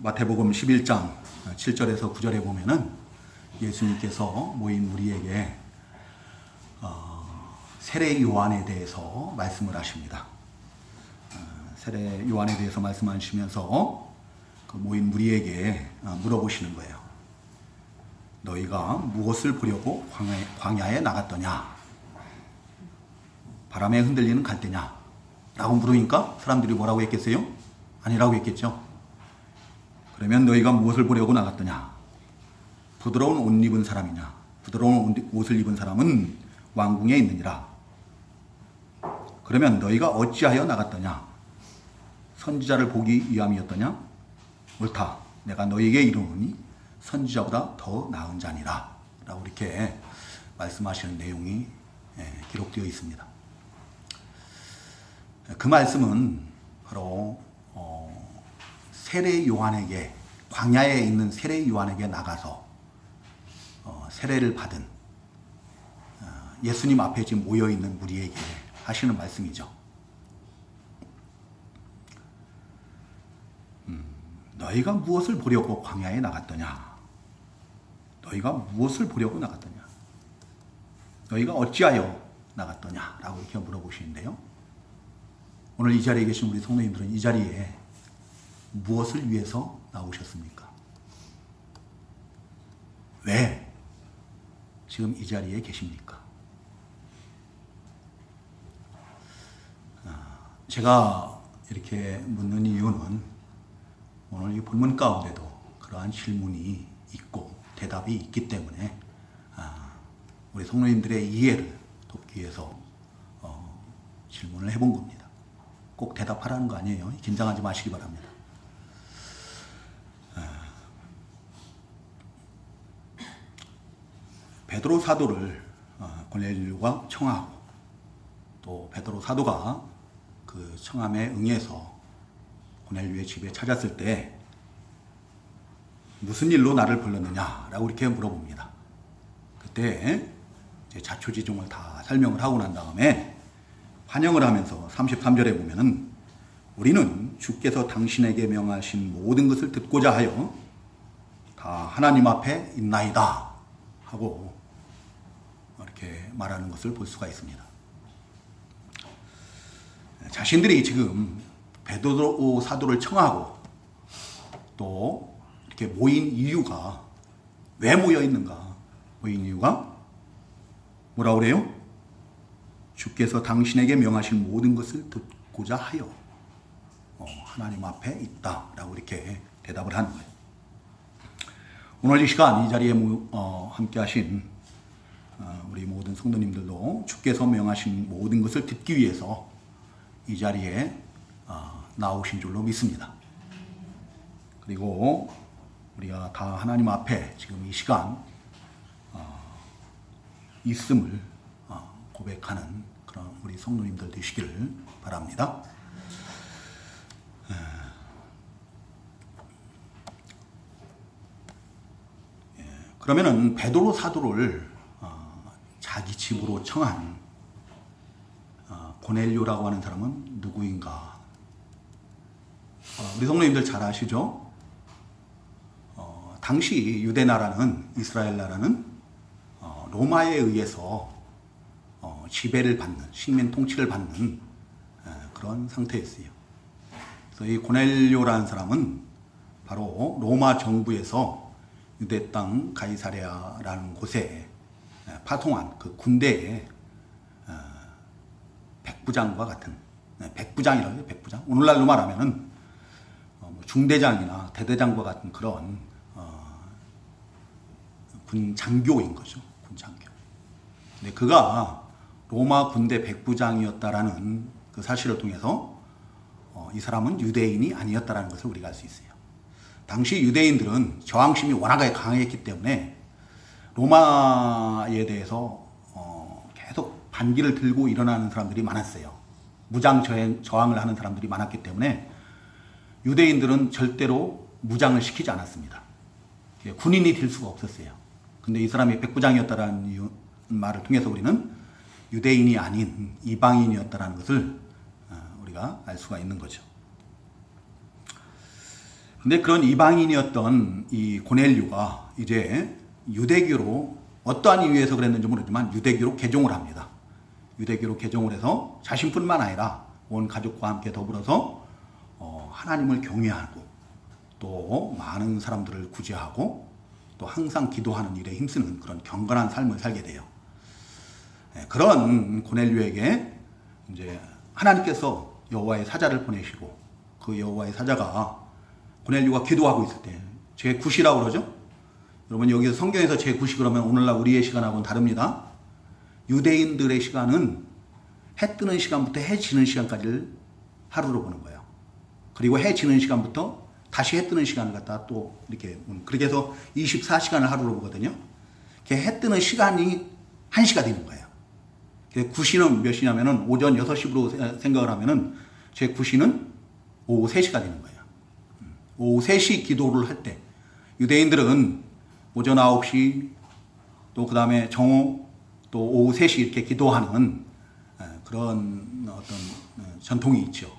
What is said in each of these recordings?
마태복음 11장 7절에서 9절에 보면은 예수님께서 모인 무리에게 세례 요한에 대해서 말씀을 하십니다. 세례 요한에 대해서 말씀하시면서 그 모인 무리에게 물어보시는 거예요. 너희가 무엇을 보려고 광야에 나갔더냐? 바람에 흔들리는 갈대냐? 라고 물으니까 사람들이 뭐라고 했겠어요? 아니라고 했겠죠. 그러면 너희가 무엇을 보려고 나갔더냐? 부드러운 옷 입은 사람이냐? 부드러운 옷을 입은 사람은 왕궁에 있느니라. 그러면 너희가 어찌하여 나갔더냐? 선지자를 보기 위함이었더냐? 옳다. 내가 너희에게 이르노니 선지자보다 더 나은 자니라. 라고 이렇게 말씀하시는 내용이 기록되어 있습니다. 그 말씀은 바로 세례 요한에게, 광야에 있는 세례 요한에게 나가서 세례를 받은 예수님 앞에 지금 모여있는 무리에게 하시는 말씀이죠. 너희가 무엇을 보려고 광야에 나갔더냐? 너희가 무엇을 보려고 나갔더냐? 너희가 어찌하여 나갔더냐? 라고 이렇게 물어보시는데요. 오늘 이 자리에 계신 우리 성도님들은 이 자리에 무엇을 위해서 나오셨습니까? 왜 지금 이 자리에 계십니까? 제가 이렇게 묻는 이유는 오늘 이 본문 가운데도 그러한 질문이 있고 대답이 있기 때문에 우리 성도님들의 이해를 돕기 위해서 질문을 해본 겁니다. 꼭 대답하라는 거 아니에요. 긴장하지 마시기 바랍니다. 베드로 사도를 고넬료가 청하고 또 베드로 사도가 그 청함에 응해서 고넬료의 집에 찾았을 때 무슨 일로 나를 불렀느냐라고 이렇게 물어봅니다. 그때 이제 자초지종을 다 설명을 하고 난 다음에 환영을 하면서 33절에 보면은 우리는 주께서 당신에게 명하신 모든 것을 듣고자 하여 다 하나님 앞에 있나이다 하고 이렇게 말하는 것을 볼 수가 있습니다. 자신들이 지금 베드로 사도를 청하고 또 이렇게 모인 이유가 왜 모여 있는가? 모인 이유가 뭐라고 그래요? 주께서 당신에게 명하신 모든 것을 듣고자 하여 하나님 앞에 있다라고 이렇게 대답을 하는 거예요. 오늘 이 시간 이 자리에 함께 하신 우리 모든 성도님들도 주께서 명하신 모든 것을 듣기 위해서 이 자리에 나오신 줄로 믿습니다. 그리고 우리가 다 하나님 앞에 지금 이 시간 있음을 고백하는 그런 우리 성도님들 되시기를 바랍니다. 그러면은 베드로 사도를 자기 집으로 청한 고넬료라고 하는 사람은 누구인가? 우리 성도님들 잘 아시죠? 당시 유대 나라는, 이스라엘 나라는 로마에 의해서 지배를 받는, 식민 통치를 받는 그런 상태였어요. 그래서 이 고넬료라는 사람은 바로 로마 정부에서 유대 땅 가이사랴라는 곳에 파송한 그 군대의 백부장과 같은, 백부장이라고 해요. 백부장. 오늘날로 말하면은 중대장이나 대대장과 같은 그런 군 장교인 거죠. 군 장교. 근데 그가 로마 군대 백부장이었다라는 그 사실을 통해서 이 사람은 유대인이 아니었다라는 것을 우리가 알 수 있어요. 당시 유대인들은 저항심이 워낙에 강했기 때문에 로마에 대해서 계속 반기를 들고 일어나는 사람들이 많았어요. 무장 저항을 하는 사람들이 많았기 때문에 유대인들은 절대로 무장을 시키지 않았습니다. 군인이 될 수가 없었어요. 근데 이 사람이 백부장이었다라는 말을 통해서 우리는 유대인이 아닌 이방인이었다라는 것을 우리가 알 수가 있는 거죠. 근데 그런 이방인이었던 이 고넬료가 이제 유대교로 어떠한 이유에서 그랬는지 모르지만 유대교로 개종을 합니다. 유대교로 개종을 해서 자신뿐만 아니라 온 가족과 함께 더불어서 하나님을 경외하고 또 많은 사람들을 구제하고 또 항상 기도하는 일에 힘쓰는 그런 경건한 삶을 살게 돼요. 그런 고넬료에게 이제 하나님께서 여호와의 사자를 보내시고 그 여호와의 사자가 고넬료가 기도하고 있을 때 제9시라고 그러죠. 여러분 여기서 성경에서 제9시 그러면 오늘날 우리의 시간하고는 다릅니다. 유대인들의 시간은 해 뜨는 시간부터 해 지는 시간까지를 하루로 보는 거예요. 그리고 해 지는 시간부터 다시 해 뜨는 시간을 갖다 또 이렇게 그렇게 해서 24시간을 하루로 보거든요. 해 뜨는 시간이 1시가 되는 거예요. 9시는 몇 시냐면은 오전 6시로 생각을 하면은 제 9시는 오후 3시가 되는 거예요. 오후 3시 기도를 할 때 유대인들은 오전 9시 또 그 다음에 정오 또 오후 3시 이렇게 기도하는 그런 어떤 전통이 있죠.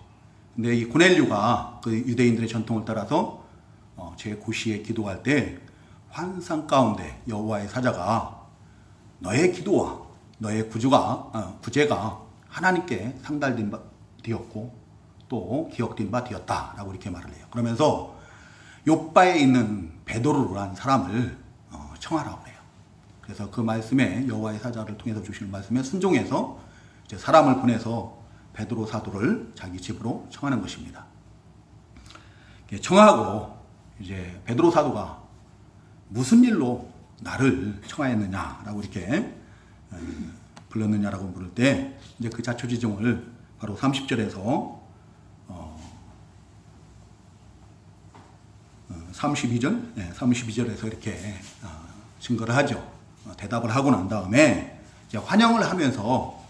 근데 이 고넬료가 그 유대인들의 전통을 따라서 제 9시에 기도할 때 환상 가운데 여호와의 사자가 너의 기도와 너의 구제가 하나님께 상달되었고 또 기억된 바 되었다라고 이렇게 말을 해요. 그러면서 욥바에 있는 베드로라는 사람을 청하라고 해요. 그래서 그 말씀에 여호와의 사자를 통해서 주시는 말씀에 순종해서 이제 사람을 보내서 베드로 사도를 자기 집으로 청하는 것입니다. 청하고 이제 베드로 사도가 무슨 일로 나를 청하였느냐라고 이렇게 불렀느냐라고 물을 때 이제 그 자초지종을 바로 30절에서 32절에서 이렇게 증거를 하죠. 대답을 하고 난 다음에 이제 환영을 하면서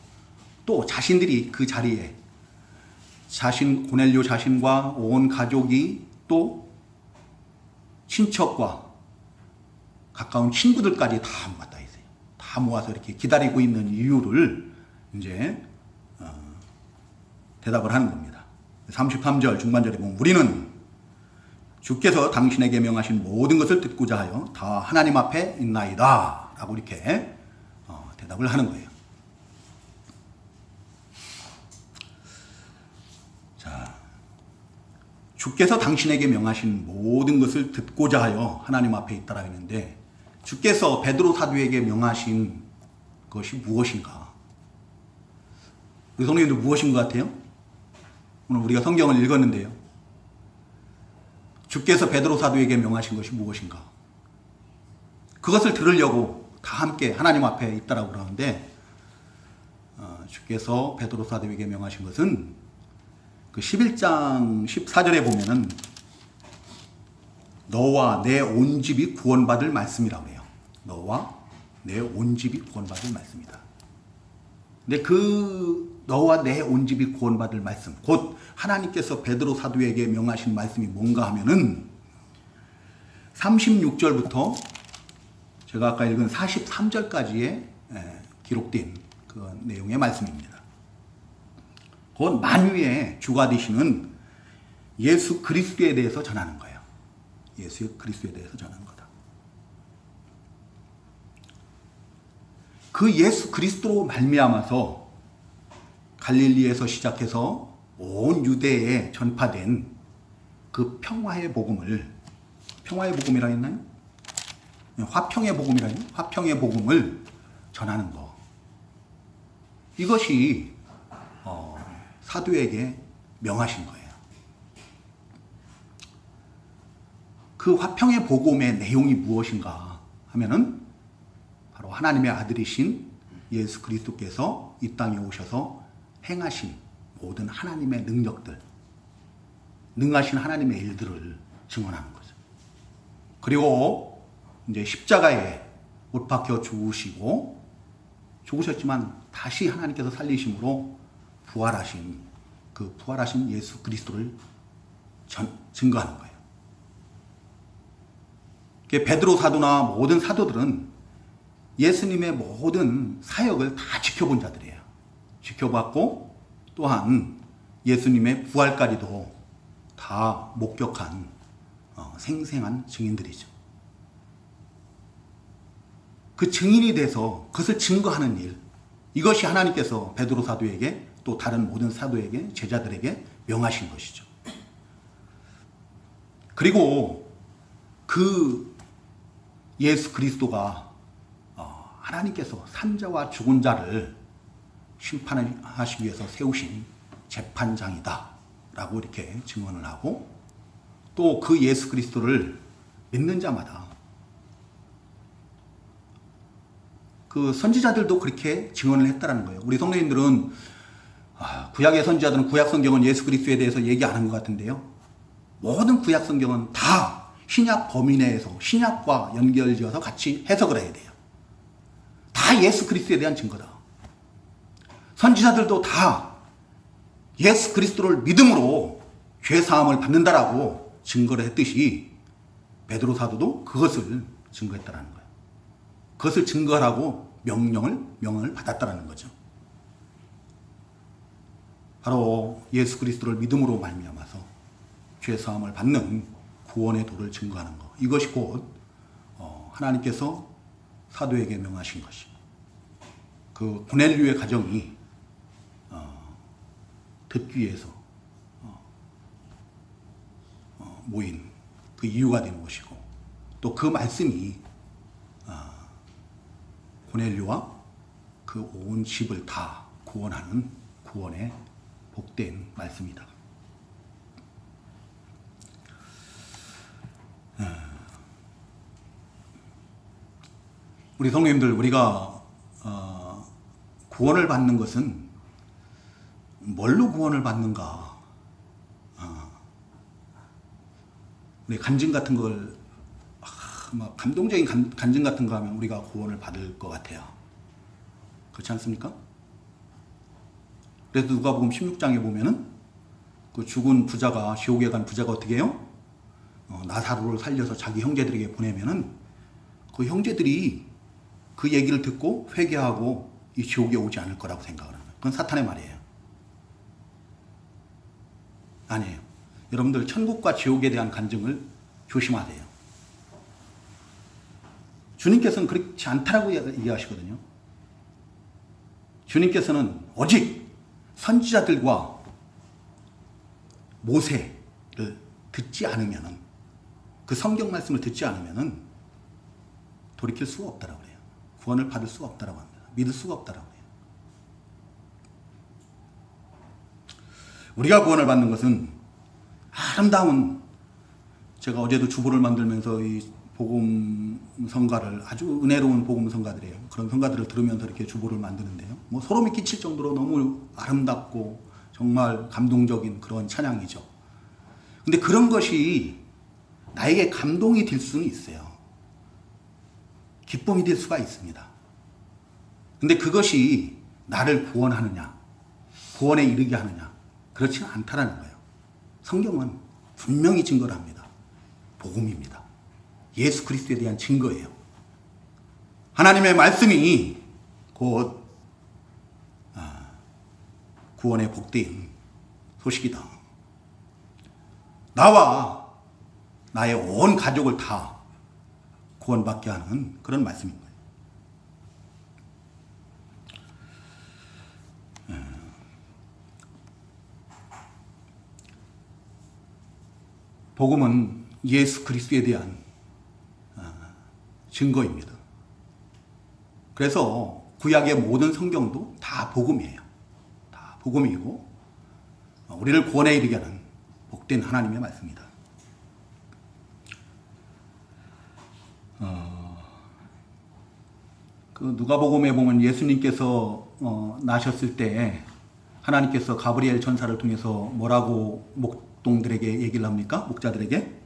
또 자신들이 그 자리에 고넬료 자신과 온 가족이 또 친척과 가까운 친구들까지 다 모았다 있어요. 다 모아서 이렇게 기다리고 있는 이유를 이제 대답을 하는 겁니다. 33절 중반절에 보면 우리는 주께서 당신에게 명하신 모든 것을 듣고자 하여 다 하나님 앞에 있나이다 라고 이렇게 대답을 하는 거예요. 자, 주께서 당신에게 명하신 모든 것을 듣고자 하여 하나님 앞에 있다라 했는데 주께서 베드로 사도에게 명하신 것이 무엇인가? 우리 성도님들 무엇인 것 같아요? 오늘 우리가 성경을 읽었는데요. 주께서 베드로 사도에게 명하신 것이 무엇인가? 그것을 들으려고 다 함께 하나님 앞에 있다라고 그러는데 주께서 베드로 사도에게 명하신 것은 그 11장 14절에 보면은 너와 내 온 집이 구원받을 말씀이라고 해요. 너와 내 온 집이 구원받을 말씀이다. 근데 그 너와 내 온 집이 구원받을 말씀, 곧 하나님께서 베드로 사도에게 명하신 말씀이 뭔가 하면은 36절부터 제가 아까 읽은 43절까지에 기록된 그 내용의 말씀입니다. 곧 만유의 주가 되시는 예수 그리스도에 대해서 전하는 거예요. 예수 그리스도에 대해서 전하는 거다. 그 예수 그리스도로 말미암아서 갈릴리에서 시작해서 온 유대에 전파된 그 평화의 복음이라 했나요? 화평의 복음이라 했나요? 화평의 복음을 전하는 거. 이것이 사도에게 명하신 거예요. 그 화평의 복음의 내용이 무엇인가 하면은 바로 하나님의 아들이신 예수 그리스도께서 이 땅에 오셔서 행하신 모든 하나님의 능력들, 능하신 하나님의 일들을 증언하는 거죠. 그리고 이제 십자가에 못 박혀 죽으셨지만 다시 하나님께서 살리심으로 부활하신 예수 그리스도를 증거하는 거예요. 베드로 사도나 모든 사도들은 예수님의 모든 사역을 다 지켜본 자들이에요. 지켜봤고 또한 예수님의 부활까지도 다 목격한 생생한 증인들이죠. 그 증인이 돼서 그것을 증거하는 일, 이것이 하나님께서 베드로 사도에게 또 다른 모든 사도에게, 제자들에게 명하신 것이죠. 그리고 그 예수 그리스도가 하나님께서 산자와 죽은 자를 심판하시기 위해서 세우신 재판장이다 라고 이렇게 증언을 하고, 또 그 예수 그리스도를 믿는 자마다, 그 선지자들도 그렇게 증언을 했다라는 거예요. 우리 성도님들은 구약의 선지자들은 구약 성경은 예수 그리스도에 대해서 얘기 안 한 것 같은데요. 모든 구약 성경은 다 신약 범위 내에서 신약과 연결지어서 같이 해석을 해야 돼요. 다 예수 그리스도에 대한 증거다. 선지자들도 다 예수 그리스도를 믿음으로 죄 사함을 받는다라고 증거를 했듯이 베드로 사도도 그것을 증거했다라는 거예요. 그것을 증거하라고 명을 받았다라는 거죠. 바로 예수 그리스도를 믿음으로 말미암아서 죄 사함을 받는 구원의 도를 증거하는 것. 이것이 곧 하나님께서 사도에게 명하신 것이, 그 고넬료의 가정이 듣기 위해서 모인 그 이유가 되는 것이고, 또 그 말씀이 고넬료와 그 온 집을 다 구원하는 구원의 복된 말씀이다. 우리 성도님들, 우리가 구원을 받는 것은 뭘로 구원을 받는가? 우리 간증 같은 걸 막 감동적인 간증 같은 거 하면 우리가 구원을 받을 것 같아요. 그렇지 않습니까? 그래서 누가복음 16장에 보면은 그 죽은 부자가, 지옥에 간 부자가 어떻게 해요? 나사로를 살려서 자기 형제들에게 보내면은 그 형제들이 그 얘기를 듣고 회개하고 이 지옥에 오지 않을 거라고 생각을 하는 거예요. 그건 사탄의 말이에요. 아니에요. 여러분들, 천국과 지옥에 대한 간증을 조심하세요. 주님께서는 그렇지 않다라고 얘기하시거든요. 주님께서는 오직 선지자들과 모세를 듣지 않으면은, 그 성경 말씀을 듣지 않으면은 돌이킬 수가 없다라고 해요. 구원을 받을 수가 없다라고 합니다. 믿을 수가 없다라고 해요. 우리가 구원을 받는 것은 아름다운, 제가 어제도 주보를 만들면서 이 복음 성가를, 아주 은혜로운 복음 성가들이에요. 그런 성가들을 들으면서 이렇게 주보를 만드는데요. 뭐 소름이 끼칠 정도로 너무 아름답고 정말 감동적인 그런 찬양이죠. 근데 그런 것이 나에게 감동이 될 수는 있어요. 기쁨이 될 수가 있습니다. 근데 그것이 나를 구원하느냐, 구원에 이르게 하느냐, 그렇지는 않다라는 거예요. 성경은 분명히 증거를 합니다. 복음입니다. 예수 그리스도에 대한 증거예요. 하나님의 말씀이 곧 구원의 복된 소식이다. 나와 나의 온 가족을 다 구원받게 하는 그런 말씀인 거예요. 복음은 예수 그리스도에 대한 증거입니다. 그래서 구약의 모든 성경도 다 복음이에요. 다 복음이고 우리를 구원에 이르게 하는 복된 하나님의 말씀이다. 그 누가복음에 보면 예수님께서 나셨을 때 하나님께서 가브리엘 천사를 통해서 뭐라고 목동들에게 얘기를 합니까? 목자들에게,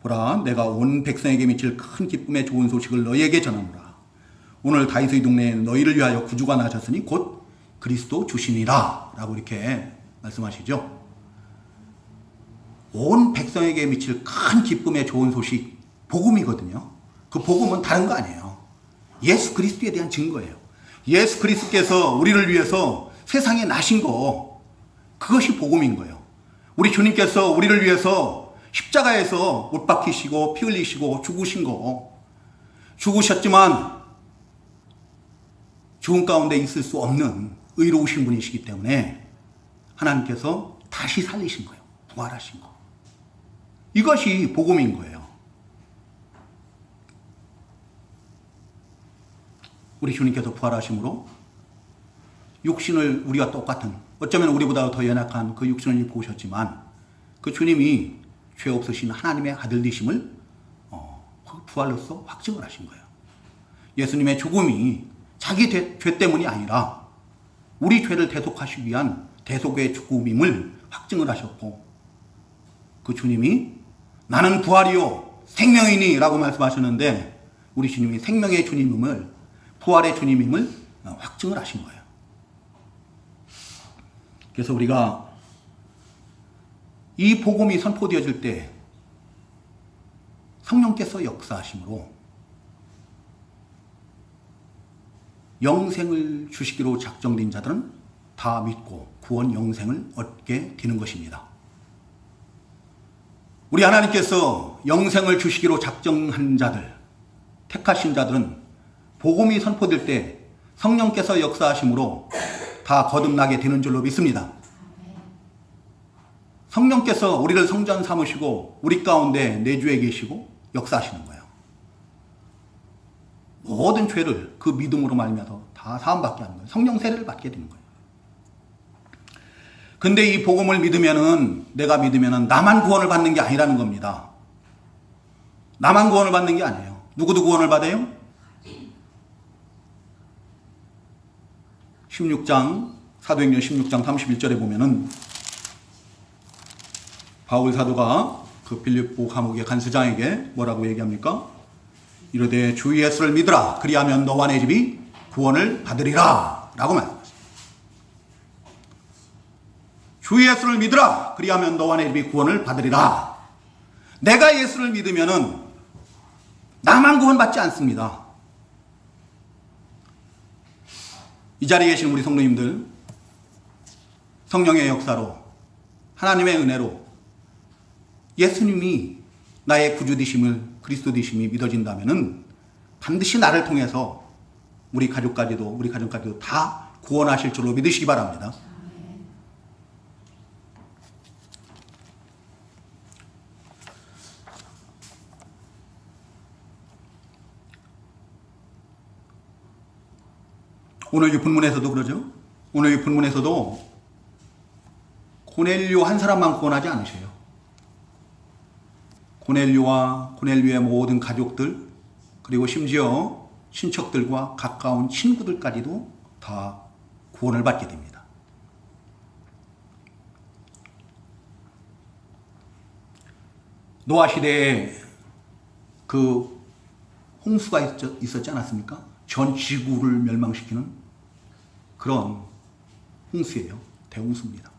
보라, 내가 온 백성에게 미칠 큰 기쁨의 좋은 소식을 너희에게 전하노라. 오늘 다윗의 동네에 너희를 위하여 구주가 나셨으니 곧 그리스도 주시니라 라고 이렇게 말씀하시죠. 온 백성에게 미칠 큰 기쁨의 좋은 소식, 복음이거든요. 그 복음은 다른 거 아니에요. 예수 그리스도에 대한 증거예요. 예수 그리스도께서 우리를 위해서 세상에 나신 거, 그것이 복음인 거예요. 우리 주님께서 우리를 위해서 십자가에서 못 박히시고 피 흘리시고 죽으신 거, 죽으셨지만 죽음 가운데 있을 수 없는 의로우신 분이시기 때문에 하나님께서 다시 살리신 거예요. 부활하신 거. 이것이 복음인 거예요. 우리 주님께서 부활하심으로 육신을 우리와 똑같은, 어쩌면 우리보다 더 연약한 그 육신을 입고 오셨지만 그 주님이 죄 없으신 하나님의 아들 되심을 부활로서 확증을 하신 거예요. 예수님의 죽음이 자기 죄 때문이 아니라 우리 죄를 대속하시기 위한 대속의 죽음임을 확증을 하셨고, 그 주님이 나는 부활이요 생명이니 라고 말씀하셨는데, 우리 주님이 생명의 주님임을, 부활의 주님임을 확증을 하신 거예요. 그래서 우리가 이 복음이 선포되어질 때 성령께서 역사하심으로 영생을 주시기로 작정된 자들은 다 믿고 구원 영생을 얻게 되는 것입니다. 우리 하나님께서 영생을 주시기로 작정한 자들, 택하신 자들은 복음이 선포될 때 성령께서 역사하심으로 다 거듭나게 되는 줄로 믿습니다. 성령께서 우리를 성전 삼으시고 우리 가운데 내주에 계시고 역사하시는 거예요. 모든 죄를 그 믿음으로 말미암아서 다 사함받게 하는 거예요. 성령 세례를 받게 되는 거예요. 근데 이 복음을 믿으면은, 내가 믿으면은 나만 구원을 받는 게 아니라는 겁니다. 나만 구원을 받는 게 아니에요. 누구도 구원을 받아요? 16장, 사도행전 16장 31절에 보면은 바울 사도가 그 빌립보 감옥의 간수장에게 뭐라고 얘기합니까? 이르되 주 예수를 믿으라. 그리하면 너와 내 집이 구원을 받으리라. 라고 말합니다. 주 예수를 믿으라. 그리하면 너와 내 집이 구원을 받으리라. 내가 예수를 믿으면은 나만 구원받지 않습니다. 이 자리에 계신 우리 성도님들, 성령의 역사로, 하나님의 은혜로 예수님이 나의 구주 되심을, 그리스도 되심이 믿어진다면은 반드시 나를 통해서 우리 가족까지도 다 구원하실 줄로 믿으시기 바랍니다. 오늘 이 본문에서도 그러죠. 오늘 이 본문에서도 고넬료 한 사람만 구원하지 않으셔요. 고넬료와 고넬료의 모든 가족들, 그리고 심지어 친척들과 가까운 친구들까지도 다 구원을 받게 됩니다. 노아 시대에 그 홍수가 있었지 않았습니까? 전 지구를 멸망시키는 그런 홍수예요. 대홍수입니다.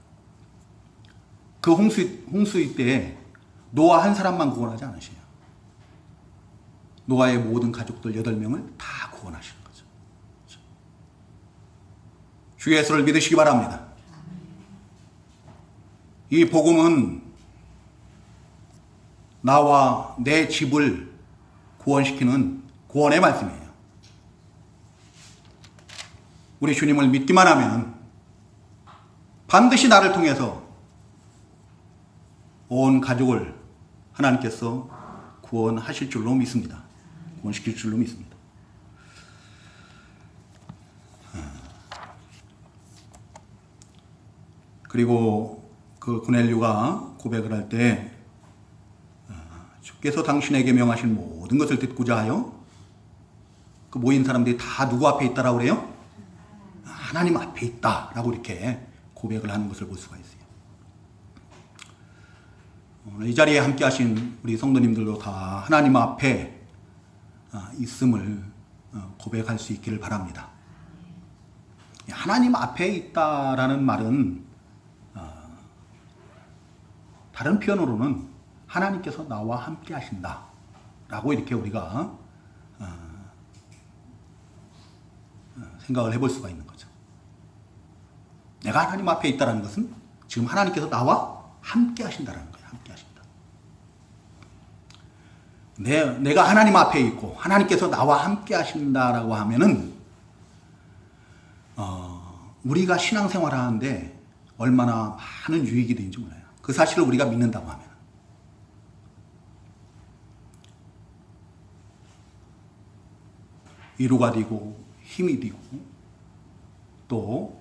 그 홍수일 때에 노아 한 사람만 구원하지 않으셔요. 노아의 모든 가족들 8명을 다 구원하시는 거죠. 주 예수를 믿으시기 바랍니다. 이 복음은 나와 내 집을 구원시키는 구원의 말씀이에요. 우리 주님을 믿기만 하면 반드시 나를 통해서 온 가족을 하나님께서 구원하실 줄로 믿습니다. 구원시킬 줄로 믿습니다. 그리고 그 고넬료가 고백을 할 때 주께서 당신에게 명하신 모든 것을 듣고자 하여 그 모인 사람들이 다 누구 앞에 있다라고 그래요? 하나님 앞에 있다라고 이렇게 고백을 하는 것을 볼 수가 있어요. 이 자리에 함께 하신 우리 성도님들도 다 하나님 앞에 있음을 고백할 수 있기를 바랍니다. 하나님 앞에 있다라는 말은 다른 표현으로는 하나님께서 나와 함께 하신다 라고 이렇게 우리가 생각을 해볼 수가 있는 거죠. 내가 하나님 앞에 있다는 것은 지금 하나님께서 나와 함께 하신다는 거예요. 함께 하신다. 내가 하나님 앞에 있고 하나님께서 나와 함께 하신다라고 하면은 우리가 신앙생활을 하는데 얼마나 많은 유익이 되는지 몰라요. 그 사실을 우리가 믿는다고 하면. 위로가 되고 힘이 되고 또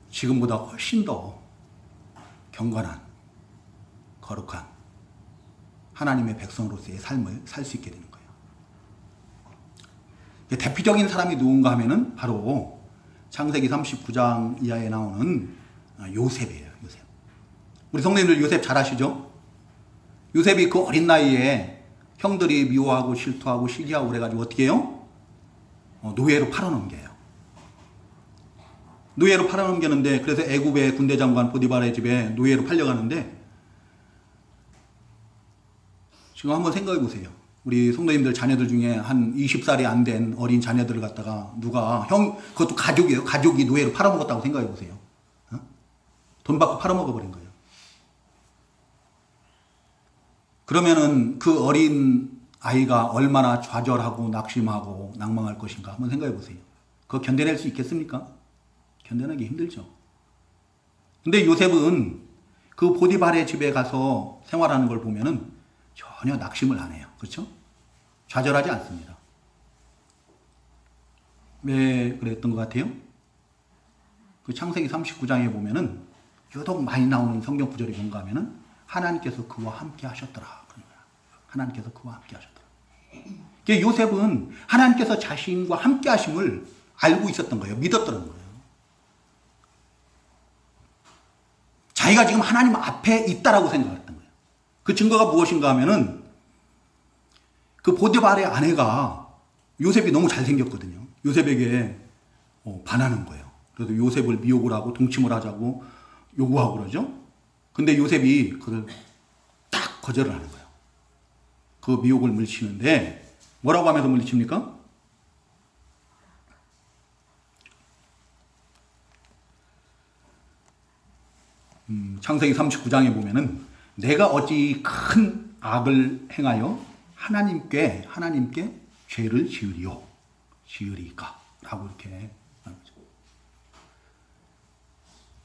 지금보다 훨씬 더 경건한 거룩한 하나님의 백성으로서의 삶을 살 수 있게 되는 거예요. 대표적인 사람이 누군가 하면은 바로 창세기 39장 이하에 나오는 요셉이에요. 요셉. 우리 성도님들 요셉 잘 아시죠? 요셉이 그 어린 나이에 형들이 미워하고 실토하고 시기하고 그래가지고 어떻게 해요? 노예로 팔아넘겨요. 노예로 팔아넘겼는데 그래서 애굽의 군대 장관 보디발의 집에 노예로 팔려가는데 지금 한번 생각해 보세요. 우리 성도님들 자녀들 중에 한 20살이 안 된 어린 자녀들을 갖다가 누가 그것도 가족이에요. 가족이 노예로 팔아먹었다고 생각해 보세요. 돈 받고 팔아먹어 버린 거예요. 그러면은 그 어린 아이가 얼마나 좌절하고 낙심하고 낭망할 것인가 한번 생각해 보세요. 그거 견뎌낼 수 있겠습니까? 견뎌내기 힘들죠. 근데 요셉은 그 보디발의 집에 가서 생활하는 걸 보면은 전혀 낙심을 안 해요. 그렇죠? 좌절하지 않습니다. 왜 그랬던 것 같아요? 그 창세기 39장에 보면은 유독 많이 나오는 성경 구절이 뭔가 하면은 하나님께서 그와 함께 하셨더라. 하나님께서 그와 함께 하셨더라. 요셉은 하나님께서 자신과 함께 하심을 알고 있었던 거예요. 믿었던 거예요. 자기가 지금 하나님 앞에 있다라고 생각했던 거예요. 그 증거가 무엇인가 하면은 그 보디발의 아내가 요셉이 너무 잘생겼거든요. 요셉에게 반하는 거예요. 그래서 요셉을 미혹을 하고 동침을 하자고 요구하고 그러죠. 근데 요셉이 그걸 딱 거절을 하는 거예요. 그 미혹을 물리치는데 뭐라고 하면서 물리칩니까? 창세기 39장에 보면은 내가 어찌 큰 악을 행하여 하나님께 죄를 지으리까 라고 이렇게 말하죠.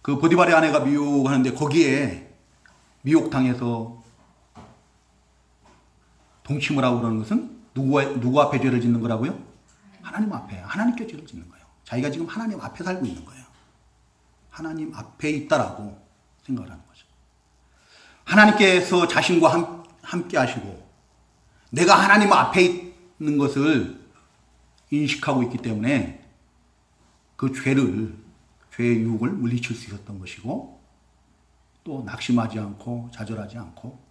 그 보디발의 아내가 미혹하는데 거기에 미혹당해서 동침을 하고 그러는 것은 누구 앞에 죄를 짓는 거라고요? 하나님 앞에, 하나님께 죄를 짓는 거예요. 자기가 지금 하나님 앞에 살고 있는 거예요. 하나님 앞에 있다라고 생각을 하는 거죠. 하나님께서 자신과 함께 하시고 내가 하나님 앞에 있는 것을 인식하고 있기 때문에 그 죄의 유혹을 물리칠 수 있었던 것이고 또 낙심하지 않고 좌절하지 않고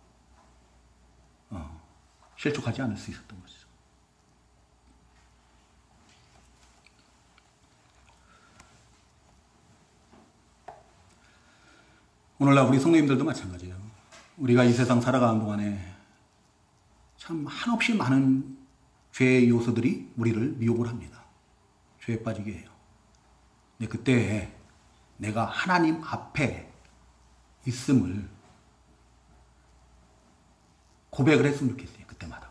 실족하지 않을 수 있었던 것이죠. 오늘날 우리 성도님들도 마찬가지예요. 우리가 이 세상 살아가는 동안에 참 한없이 많은 죄의 요소들이 우리를 미혹을 합니다. 죄에 빠지게 해요. 근데 그때 내가 하나님 앞에 있음을 고백을 했으면 좋겠어요. 그때마다.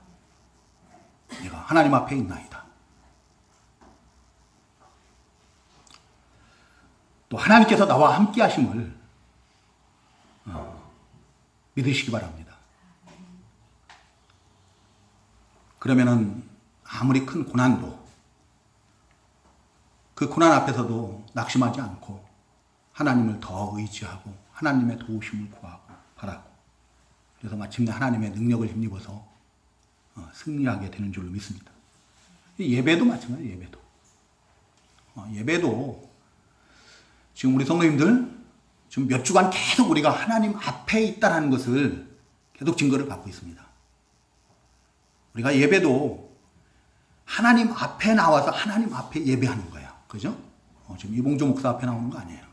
내가 하나님 앞에 있나이다. 또 하나님께서 나와 함께 하심을 믿으시기 바랍니다. 그러면은 아무리 큰 고난도 그 고난 앞에서도 낙심하지 않고 하나님을 더 의지하고 하나님의 도우심을 구하고 바라고 그래서 마침내 하나님의 능력을 힘입어서 승리하게 되는 줄로 믿습니다. 예배도 마찬가지예요. 예배도. 예배도 지금 우리 성도님들 지금 몇 주간 계속 우리가 하나님 앞에 있다는 것을 계속 증거를 받고 있습니다. 우리가 예배도 하나님 앞에 나와서 하나님 앞에 예배하는 거예요. 그죠? 지금 이봉조 목사 앞에 나오는 거 아니에요.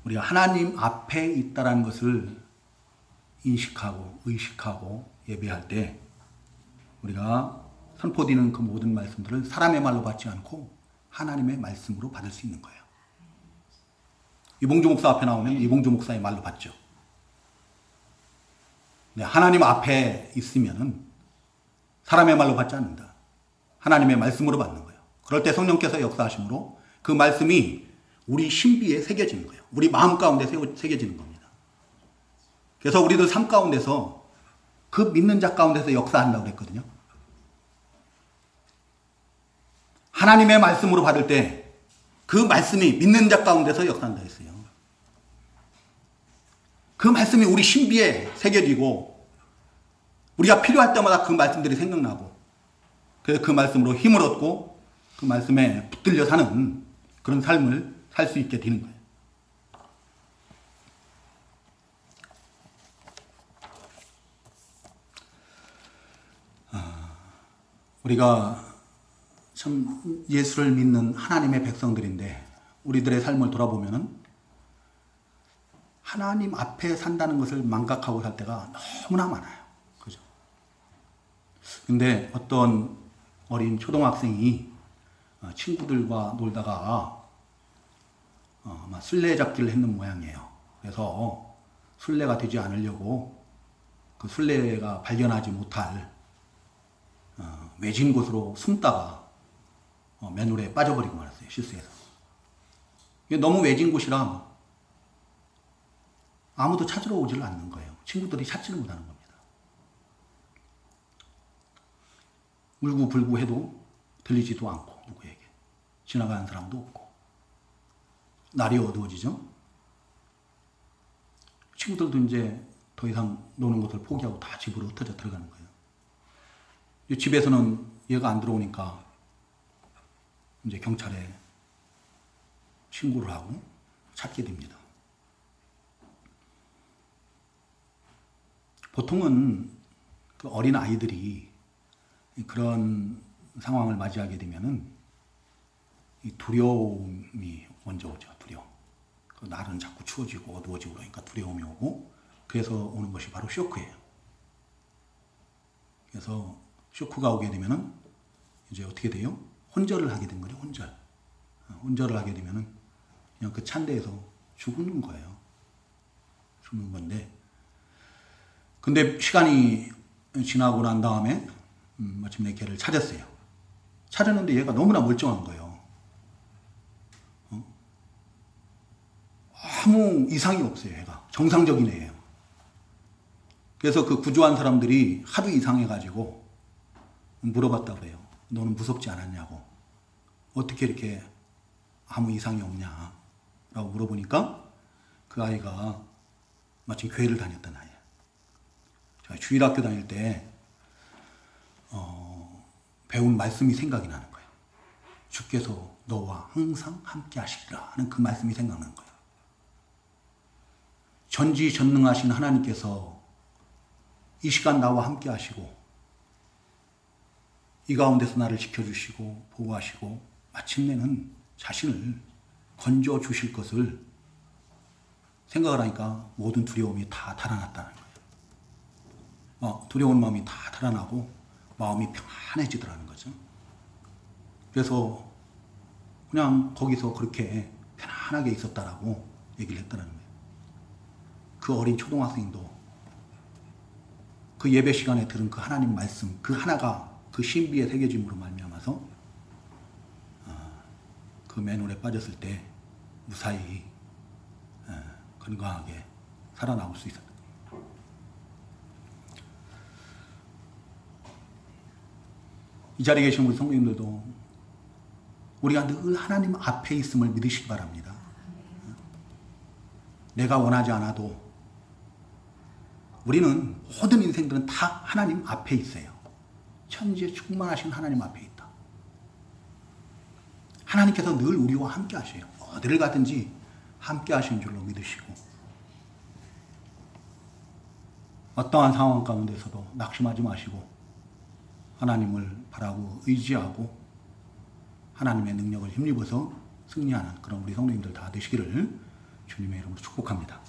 우리가 하나님 앞에 있다는 것을 인식하고 의식하고 예배할 때 우리가 선포되는 그 모든 말씀들을 사람의 말로 받지 않고 하나님의 말씀으로 받을 수 있는 거예요. 이봉주 목사 앞에 나오면 이봉주 목사의 말로 받죠. 네, 하나님 앞에 있으면은 사람의 말로 받지 않는다. 하나님의 말씀으로 받는 거예요. 그럴 때 성령께서 역사하심으로 그 말씀이 우리 신비에 새겨지는 거예요. 우리 마음 가운데 새겨지는 겁니다. 그래서 우리들 삶 가운데서 그 믿는 자 가운데서 역사한다고 그랬거든요. 하나님의 말씀으로 받을 때 그 말씀이 믿는 자 가운데서 역사한다 했어요. 그 말씀이 우리 신비에 새겨지고 우리가 필요할 때마다 그 말씀들이 생각나고 그래서 그 말씀으로 힘을 얻고 그 말씀에 붙들려 사는 그런 삶을 살 수 있게 되는 거예요. 우리가 참 예수를 믿는 하나님의 백성들인데 우리들의 삶을 돌아보면은 하나님 앞에 산다는 것을 망각하고 살 때가 너무나 많아요. 그죠? 근데 어떤 어린 초등학생이 친구들과 놀다가 아마 술래잡기를 했는 모양이에요. 그래서 술래가 되지 않으려고 그 술래가 발견하지 못할 외진 곳으로 숨다가 맨홀에 빠져버리고 말았어요. 실수해서. 이게 너무 외진 곳이라 아무도 찾으러 오질 않는 거예요. 친구들이 찾지를 못하는 겁니다. 울고불고 해도 들리지도 않고 누구에게 지나가는 사람도 없고 날이 어두워지죠. 친구들도 이제 더 이상 노는 것을 포기하고 다 집으로 흩어져 들어가는 거예요. 집에서는 얘가 안 들어오니까 이제 경찰에 신고를 하고 찾게 됩니다. 보통은 그 어린 아이들이 그런 상황을 맞이하게 되면은 이 두려움이 먼저 오죠. 두려움. 날은 자꾸 추워지고 어두워지고 그러니까 두려움이 오고 그래서 오는 것이 바로 쇼크예요. 그래서 쇼크가 오게 되면은 이제 어떻게 돼요? 혼절을 하게 된 거죠. 혼절을 하게 되면은 그냥 그 찬데에서 죽는 거예요. 죽는 건데 근데 시간이 지나고 난 다음에 마침내 걔를 찾았어요. 찾았는데 얘가 너무나 멀쩡한 거예요. 아무 이상이 없어요. 얘가 정상적인 애예요. 그래서 그 구조한 사람들이 하도 이상해가지고 물어봤다고 그래요. 너는 무섭지 않았냐고. 어떻게 이렇게 아무 이상이 없냐 라고 물어보니까 그 아이가 마침 교회를 다녔던 아이예요. 제가 주일학교 다닐 때 배운 말씀이 생각이 나는 거예요. 주께서 너와 항상 함께 하시리라 하는 그 말씀이 생각나는 거예요. 전지전능하신 하나님께서 이 시간 나와 함께 하시고 이 가운데서 나를 지켜주시고 보호하시고 마침내는 자신을 건져주실 것을 생각을 하니까 모든 두려움이 다 달아났다는 거예요. 두려운 마음이 다 달아나고 마음이 평안해지더라는 거죠. 그래서 그냥 거기서 그렇게 편안하게 있었다라고 얘기를 했다는 거예요. 그 어린 초등학생도 그 예배 시간에 들은 그 하나님 말씀 그 하나가 그 신비에 새겨짐으로 말미암아서 그 맨홀에 빠졌을 때 무사히 건강하게 살아남을 수 있었다. 이 자리에 계신 우리 성도님들도 우리가 늘 하나님 앞에 있음을 믿으시기 바랍니다. 내가 원하지 않아도 우리는 모든 인생들은 다 하나님 앞에 있어요. 천지에 충만하신 하나님 앞에 있다. 하나님께서 늘 우리와 함께 하셔요. 어디를 가든지 함께 하시는 줄로 믿으시고 어떠한 상황 가운데서도 낙심하지 마시고 하나님을 바라고 의지하고 하나님의 능력을 힘입어서 승리하는 그런 우리 성도님들 다 되시기를 주님의 이름으로 축복합니다.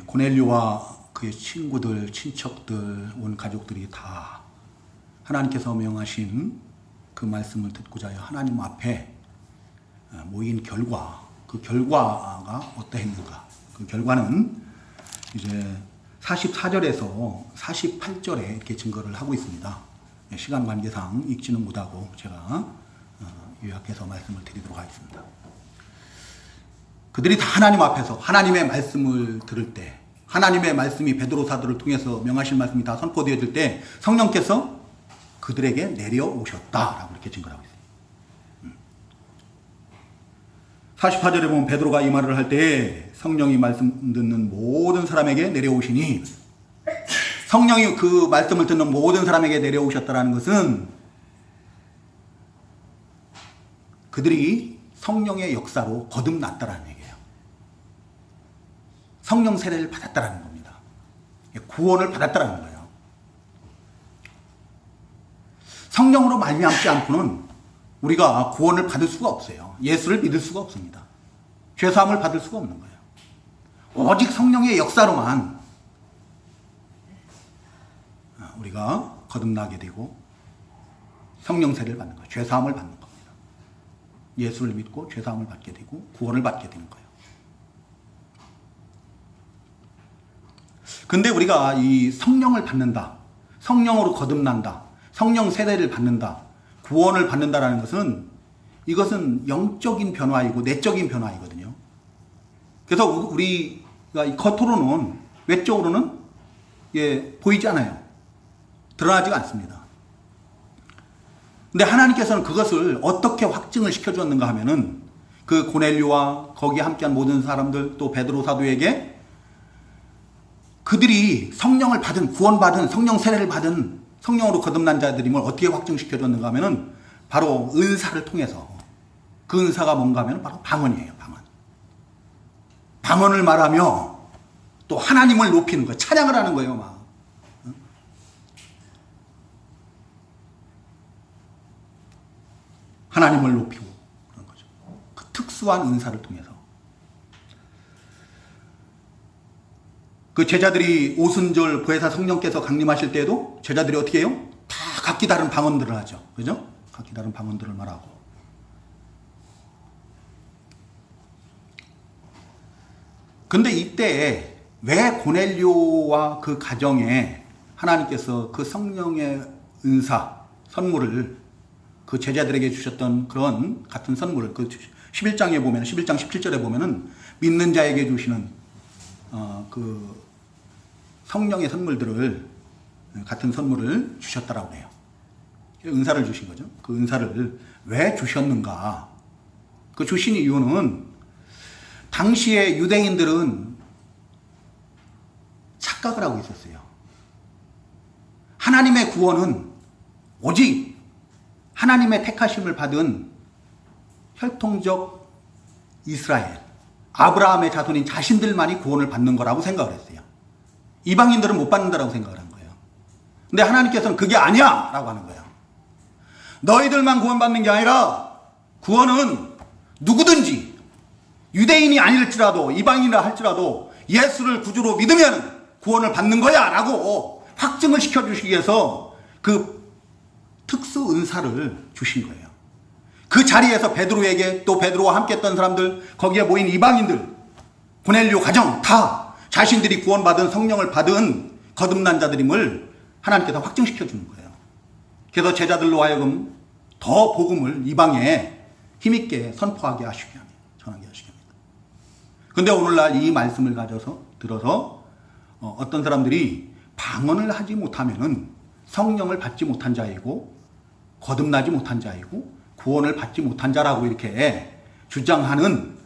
고넬료와 그의 친구들, 친척들, 온 가족들이 다 하나님께서 명하신 그 말씀을 듣고자 하여 하나님 앞에 모인 결과, 그 결과가 어떠했는가? 그 결과는 이제 44절에서 48절에 이렇게 증거를 하고 있습니다. 시간 관계상 읽지는 못하고 제가 요약해서 말씀을 드리도록 하겠습니다. 그들이 다 하나님 앞에서 하나님의 말씀을 들을 때, 하나님의 말씀이 베드로 사도를 통해서 명하실 말씀이 다 선포되어질 때 성령께서 그들에게 내려오셨다라고 이렇게 증거를 하고 있어요. 48절에 보면 베드로가 이 말을 할 때 성령이 말씀 듣는 모든 사람에게 내려오시니, 성령이 그 말씀을 듣는 모든 사람에게 내려오셨다라는 것은 그들이 성령의 역사로 거듭났다라는 얘기예요. 성령 세례를 받았다라는 겁니다. 구원을 받았다라는 거예요. 성령으로 말미암지 않고는 우리가 구원을 받을 수가 없어요. 예수를 믿을 수가 없습니다. 죄사함을 받을 수가 없는 거예요. 오직 성령의 역사로만 우리가 거듭나게 되고 성령 세례를 받는 거예요. 죄사함을 받는 겁니다. 예수를 믿고 죄사함을 받게 되고 구원을 받게 되는 거예요. 근데 우리가 이 성령을 받는다, 성령으로 거듭난다, 성령 세례를 받는다, 구원을 받는다라는 것은 이것은 영적인 변화이고 내적인 변화이거든요. 그래서 우리가 겉으로는, 외적으로는 보이지 않아요. 드러나지가 않습니다. 근데 하나님께서는 그것을 어떻게 확증을 시켜주었는가 하면은 그 고넬료와 거기에 함께한 모든 사람들, 또 베드로 사도에게 그들이 성령을 받은, 구원받은, 성령 세례를 받은, 성령으로 거듭난 자들임을 어떻게 확증시켜줬는가 하면은 바로 은사를 통해서, 그 은사가 뭔가 하면 바로 방언이에요. 방언을 말하며 또 하나님을 높이는 거예요. 찬양을 하는 거예요. 막 하나님을 높이고 그런 거죠. 그 특수한 은사를 통해서. 그 제자들이 오순절 보혜사 성령께서 강림하실 때에도 제자들이 어떻게 해요? 다 각기 다른 방언들을 하죠. 그죠? 각기 다른 방언들을 말하고. 근데 이때 왜 고넬료와 그 가정에 하나님께서 그 성령의 은사, 선물을 그 제자들에게 주셨던 그런 같은 선물을, 그 11장에 보면, 11장 17절에 보면은 믿는 자에게 주시는 그 성령의 선물들을, 같은 선물을 주셨다라고 해요. 은사를 주신 거죠. 그 은사를 왜 주셨는가? 그 주신 이유는 당시에 유대인들은 착각을 하고 있었어요. 하나님의 구원은 오직 하나님의 택하심을 받은 혈통적 이스라엘, 아브라함의 자손인 자신들만이 구원을 받는 거라고 생각을 했어요. 이방인들은 못 받는다라고 생각을 한 거예요. 근데 하나님께서는 그게 아니야! 라고 하는 거예요. 너희들만 구원받는 게 아니라 구원은 누구든지, 유대인이 아닐지라도, 이방인이라 할지라도 예수를 구주로 믿으면 구원을 받는 거야! 라고 확증을 시켜주시기 위해서 그 특수 은사를 주신 거예요. 그 자리에서 베드로에게, 또 베드로와 함께 했던 사람들, 거기에 모인 이방인들, 고넬료 가정 다 자신들이 구원받은, 성령을 받은 거듭난 자들임을 하나님께서 확증시켜 주는 거예요. 그래서 제자들로 하여금 더 복음을 이방에 힘있게 선포하게 하시게 합니다. 전하게 하시게 합니다. 근데 오늘날 이 말씀을 들어서 어떤 사람들이 방언을 하지 못하면은 성령을 받지 못한 자이고 거듭나지 못한 자이고 구원을 받지 못한 자라고 이렇게 주장하는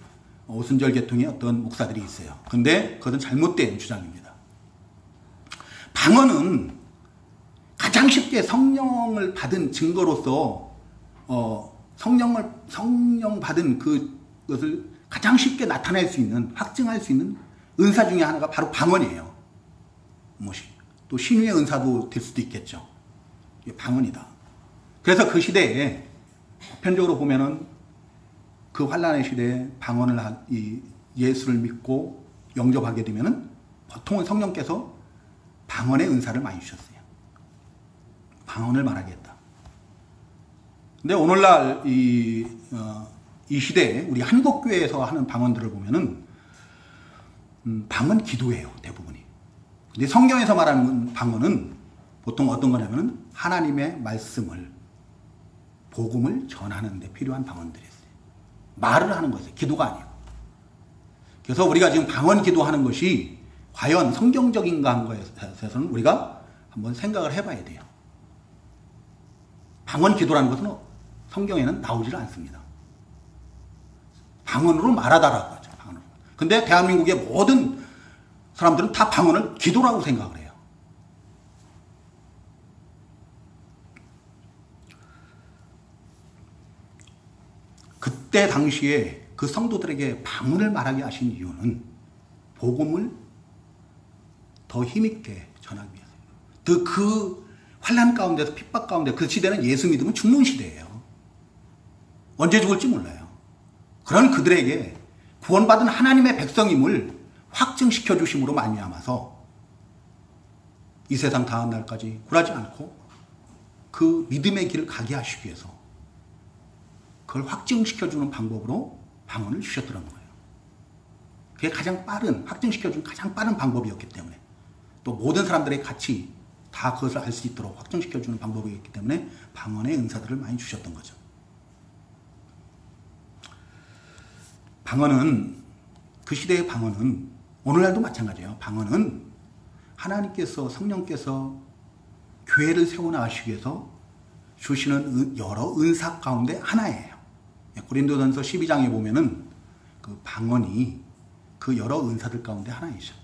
오순절 계통의 어떤 목사들이 있어요. 근데 그것은 잘못된 주장입니다. 방언은 가장 쉽게 성령을 받은 증거로서 성령 받은 그것을 가장 쉽게 나타낼 수 있는, 확증할 수 있는 은사 중에 하나가 바로 방언이에요. 또 신유의 은사도 될 수도 있겠죠. 이게 방언이다. 그래서 그 시대에 보편적으로 보면은 그 환란의 시대에 방언을 예수를 믿고 영접하게 되면은 보통은 성령께서 방언의 은사를 많이 주셨어요. 방언을 말하게 했다. 근데 오늘날 이 시대에 우리 한국교회에서 하는 방언들을 보면은 방언 기도예요, 대부분이. 근데 성경에서 말하는 방언은 보통 어떤 거냐면은 하나님의 말씀을, 복음을 전하는 데 필요한 방언들이었어요. 말을 하는 것이에요. 기도가 아니에요. 그래서 우리가 지금 방언 기도하는 것이 과연 성경적인가 하는 것에 대해서는 우리가 한번 생각을 해봐야 돼요. 방언 기도라는 것은 성경에는 나오질 않습니다. 방언으로 말하다라고 하죠. 방언으로. 근데 대한민국의 모든 사람들은 다 방언을 기도라고 생각을 해요. 그때 당시에 그 성도들에게 방언을 말하게 하신 이유는 복음을 더 힘있게 전하기 위해서예요. 그 환난 가운데서, 핍박 가운데, 그 시대는 예수 믿으면 죽는 시대예요. 언제 죽을지 몰라요. 그런 그들에게 구원받은 하나님의 백성임을 확증시켜 주심으로 말미암아서 이 세상 다한 날까지 굴하지 않고 그 믿음의 길을 가게 하시기 위해서 그걸 확증시켜 주는 방법으로 방언을 주셨더라는 거예요. 그게 가장 빠른, 확증시켜 주는 가장 빠른 방법이었기 때문에, 또 모든 사람들의 같이 다 그것을 알 수 있도록 확증시켜 주는 방법이었기 때문에 방언의 은사들을 많이 주셨던 거죠. 방언은, 그 시대의 방언은 오늘날도 마찬가지예요. 방언은 하나님께서, 성령께서 교회를 세워나가시기 위해서 주시는 여러 은사 가운데 하나예요. 고린도전서 12장에 보면은 그 방언이 그 여러 은사들 가운데 하나이죠.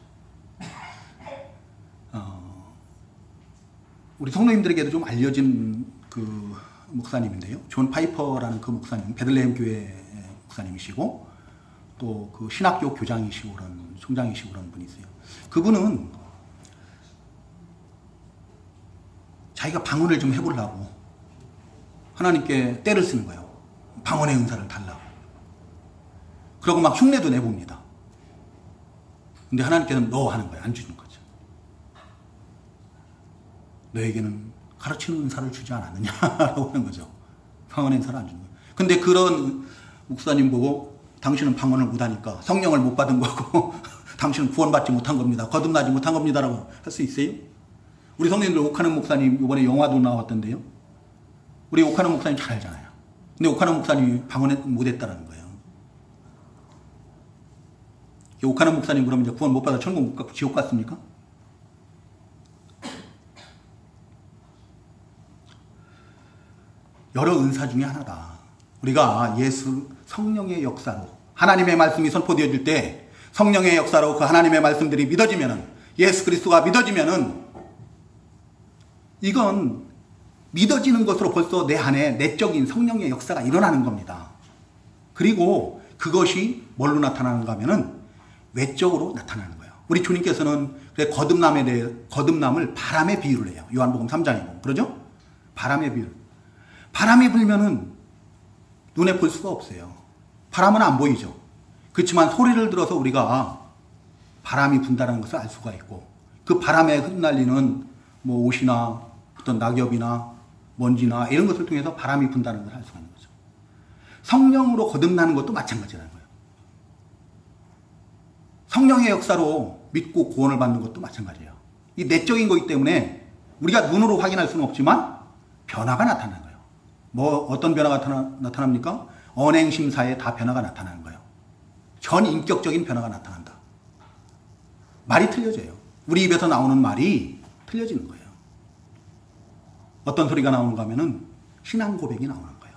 우리 성도님들에게도 좀 알려진 그 목사님인데요. 존 파이퍼라는 그 목사님, 베들레헴 교회 목사님이시고 또 그 신학교 교장이시고 그런 총장이시고 그런 분이 있어요. 그분은 자기가 방언을 좀 해보려고 하나님께 때를 쓰는 거예요. 방언의 은사를 달라고. 그러고 막 흉내도 내봅니다. 근데 하나님께서는 너 하는 거예요. 안 주는 거죠. 너에게는 가르치는 은사를 주지 않았느냐라고 하는 거죠. 방언의 은사를 안 주는 거예요. 근데 그런 목사님 보고 당신은 방언을 못하니까 성령을 못 받은 거고 당신은 구원받지 못한 겁니다. 거듭나지 못한 겁니다라고 할 수 있어요? 우리 성도님들 옥하는 목사님 이번에 영화도 나왔던데요. 우리 옥하는 목사님 잘 알잖아요. 근데 옥하는 목사님이 방언을 못했다라는 거예요. 옥하는 목사님 그러면 이제 구원 못 받아 천국 못 가고 지옥 갔습니까? 여러 은사 중에 하나다. 우리가 예수 성령의 역사로 하나님의 말씀이 선포되어질 때 성령의 역사로 그 하나님의 말씀들이 믿어지면은, 예수 그리스도가 믿어지면은, 이건 믿어지는 것으로 벌써 내 안에 내적인 성령의 역사가 일어나는 겁니다. 그리고 그것이 뭘로 나타나는가 하면은 외적으로 나타나는 거예요. 우리 주님께서는 거듭남에 대해, 거듭남을 바람에 비유를 해요. 요한복음 3장에 보면. 그러죠? 바람에 비유. 바람이 불면은 눈에 볼 수가 없어요. 바람은 안 보이죠. 그렇지만 소리를 들어서 우리가 바람이 분다는 것을 알 수가 있고, 그 바람에 흩날리는 뭐 옷이나 어떤 낙엽이나 먼지나 이런 것을 통해서 바람이 분다는 걸 알 수가 있는 거죠. 성령으로 거듭나는 것도 마찬가지라는 거예요. 성령의 역사로 믿고 구원을 받는 것도 마찬가지예요. 이 내적인 거기 때문에 우리가 눈으로 확인할 수는 없지만 변화가 나타나는 거예요. 뭐 어떤 변화가 나타납니까? 언행심사에 다 변화가 나타나는 거예요. 전 인격적인 변화가 나타난다. 말이 틀려져요. 우리 입에서 나오는 말이 틀려지는 거예요. 어떤 소리가 나오는가 하면은 신앙 고백이 나오는 거예요.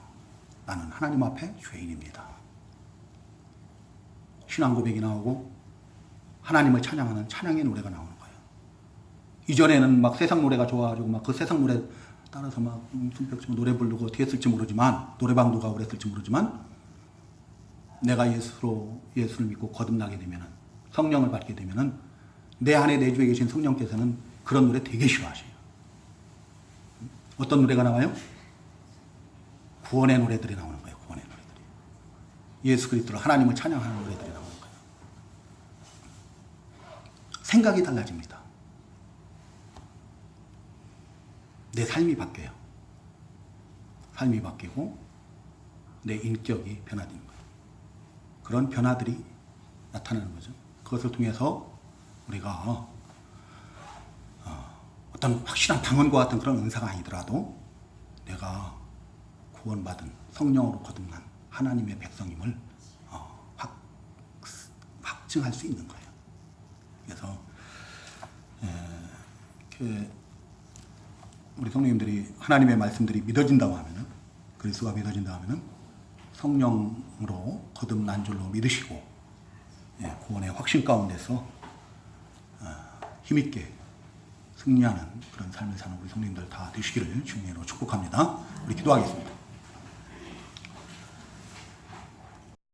나는 하나님 앞에 죄인입니다. 신앙 고백이 나오고 하나님을 찬양하는 찬양의 노래가 나오는 거예요. 이전에는 막 세상 노래가 좋아가지고 막 그 세상 노래 따라서 막 손뼉 치고 노래 부르고 어떻게 했을지 모르지만, 노래방도 가고 그랬을지 모르지만, 내가 예수를 믿고 거듭나게 되면은, 성령을 받게 되면은 내 안에 내주에 계신 성령께서는 그런 노래 되게 싫어하셔요. 어떤 노래가 나와요? 구원의 노래들이 나오는 거예요. 구원의 노래들이. 예수 그리스도를, 하나님을 찬양하는 노래들이 나오는 거예요. 생각이 달라집니다. 내 삶이 바뀌어요. 삶이 바뀌고 내 인격이 변화되는 거예요. 그런 변화들이 나타나는 거죠. 그것을 통해서 우리가 어떤 확실한 방언과 같은 그런 은사가 아니더라도 내가 구원받은 성령으로 거듭난 하나님의 백성임을 확증할 수 있는 거예요. 그래서 이렇게 우리 성령님들이 하나님의 말씀들이 믿어진다고 하면은, 그리스도가 믿어진다고 하면은 성령으로 거듭난 줄로 믿으시고 구원의 확신 가운데서 힘있게 승리하는 그런 삶을 사는 우리 성령님들 다 되시기를 주님으로 축복합니다. 우리 기도하겠습니다.